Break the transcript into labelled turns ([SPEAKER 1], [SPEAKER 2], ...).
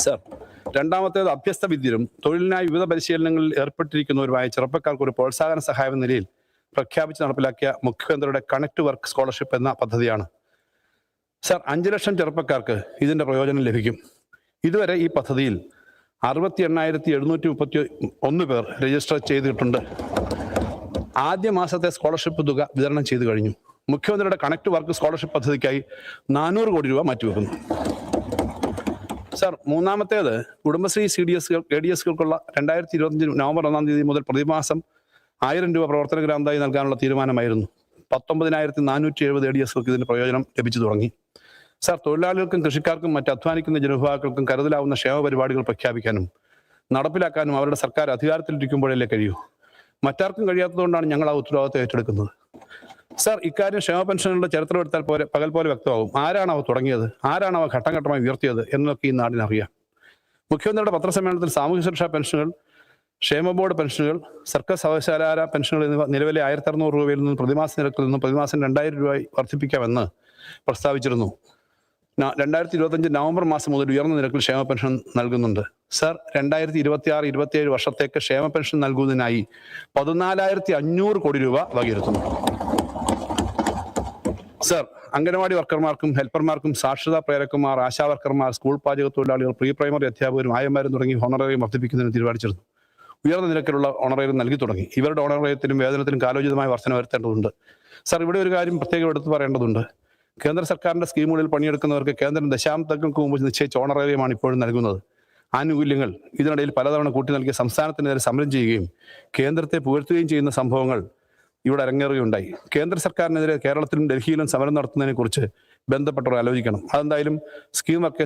[SPEAKER 1] Sir, രണ്ടാമത്തേത് അഭ്യസ്ത വിദ്യരും തൊഴിലിനായി വിവിധ പരിശീലനങ്ങളിൽ ഏർപ്പെട്ടിരിക്കുന്നവരുമായ ചെറുപ്പക്കാർക്ക് ഒരു പ്രോത്സാഹന സഹായം എന്ന നിലയിൽ പ്രഖ്യാപിച്ച് നടപ്പിലാക്കിയ മുഖ്യമന്ത്രിയുടെ കണക്ട് വർക്ക് സ്കോളർഷിപ്പ് എന്ന പദ്ധതിയാണ്. സർ, 5 ലക്ഷം ചെറുപ്പക്കാർക്ക് ഇതിന്റെ പ്രയോജനം ലഭിക്കും. ഇതുവരെ ഈ പദ്ധതിയിൽ 68,731 പേർ രജിസ്റ്റർ ചെയ്തിട്ടുണ്ട്. ആദ്യ മാസത്തെ സ്കോളർഷിപ്പ് തുക വിതരണം ചെയ്തു കഴിഞ്ഞു. മുഖ്യമന്ത്രിയുടെ കണക്ട് വർക്ക് സ്കോളർഷിപ്പ് പദ്ധതിക്കായി 400 കോടി രൂപ മാറ്റിവെക്കുന്നു. സർ, മൂന്നാമത്തേത് കുടുംബശ്രീ ADSകൾക്കുള്ള 2025 നവംബർ 1 തീയതി മുതൽ പ്രതിമാസം 1000 രൂപ പ്രവർത്തന ഗ്രാന്തായി നൽകാനുള്ള തീരുമാനമായിരുന്നു. 19,470 ADSകൾക്ക് ഇതിന്റെ പ്രയോജനം ലഭിച്ചു തുടങ്ങി. സർ, തൊഴിലാളികൾക്കും കൃഷിക്കാർക്കും മറ്റ് അധ്വാനിക്കുന്ന ജനവിഭാഗങ്ങൾക്കും കരുതലാവുന്ന ക്ഷേമ പരിപാടികൾ പ്രഖ്യാപിക്കാനും നടപ്പിലാക്കാനും അവരുടെ സർക്കാർ അധികാരത്തിലിരിക്കുമ്പോഴല്ലേ കഴിയൂ. മറ്റാർക്കും കഴിയാത്തതുകൊണ്ടാണ് ഞങ്ങൾ ആ ഉത്തരവാദിത്വം ഏറ്റെടുക്കുന്നത്. സർ, ഇക്കാര്യം ക്ഷേമ പെൻഷനുകളുടെ ചരിത്രം എടുത്താൽ പകൽ പോലെ വ്യക്തമാകും. ആരാണ് അവ തുടങ്ങിയത്, ആരാണ് അവ ഘട്ടം ഘട്ടമായി ഉയർത്തിയത് എന്നൊക്കെ ഈ നാടിനറിയാം. മുഖ്യമന്ത്രിയുടെ പത്രസമ്മേളനത്തിൽ സാമൂഹ്യ സുരക്ഷാ പെൻഷനുകൾ, ക്ഷേമ ബോർഡ് പെൻഷനുകൾ, സർക്കാർ സർവകലാശാല പെൻഷനുകൾ എന്നിവ നിലവിലെ 1,600 രൂപയിൽ നിന്നും പ്രതിമാസ നിരക്കിൽ നിന്നും പ്രതിമാസം 2,000 രൂപയായി വർദ്ധിപ്പിക്കാമെന്ന് പ്രസ്താവിച്ചിരുന്നു. 2025 നവംബർ മാസം മുതൽ ഉയർന്ന നിരക്കിൽ ക്ഷേമ പെൻഷൻ നൽകുന്നുണ്ട്. സർ, 2026-27 വർഷത്തേക്ക് ക്ഷേമ പെൻഷൻ നൽകുന്നതിനായി 14,500 കോടി രൂപ വകയിരുത്തുന്നു. സർ, അംഗനവാടി വർക്കർമാർക്കും ഹെൽപ്പർമാർക്കും സാക്ഷരതാ പ്രേരകന്മാർ, ആശാ വർക്കർമാർ, സ്കൂൾ പാചക തൊഴിലാളികൾ, പ്രീ പ്രൈമറി അധ്യാപകരും ആയമാരും തുടങ്ങി ഹോണറേറിയം വർദ്ധിപ്പിക്കുന്നതിന് തീരുമാനിച്ചിരുന്നു. ഉയർന്ന നിരക്കിലുള്ള ഓണറേറിയം നൽകി തുടങ്ങി. ഇവരുടെ ഓണറേറിയത്തിലും വേതനത്തിലും കാലോചിതമായ വർധന വരുത്തേണ്ടതുണ്ട്. സർ, ഇവിടെ ഒരു കാര്യം പ്രത്യേകം എടുത്തു പറയേണ്ടതുണ്ട്. കേന്ദ്ര സർക്കാരിന്റെ സ്കീമുകളിൽ പണിയെടുക്കുന്നവർക്ക് കേന്ദ്രം ദശാബ്ദങ്ങൾക്ക് മുമ്പ് നിശ്ചയിച്ച ഓണറേറിയമാണ് ഇപ്പോഴും നൽകുന്നത്. ആനുകൂല്യങ്ങൾ ഇതിനിടയിൽ പലതവണ കൂട്ടി നൽകിയ സംസ്ഥാനത്തിനെതിരെ സമരം ചെയ്യുകയും കേന്ദ്രത്തെ പുകഴ്ത്തുകയും ചെയ്യുന്ന സംഭവങ്ങൾ ഇവിടെ അരങ്ങേറുകയുണ്ടായി. കേന്ദ്ര സർക്കാരിനെതിരെ കേരളത്തിലും ഡൽഹിയിലും സമരം നടത്തുന്നതിനെ കുറിച്ച് ബന്ധപ്പെട്ടവർ ആലോചിക്കണം. അതെന്തായാലും സ്കീം വർക്കേഴ്സ്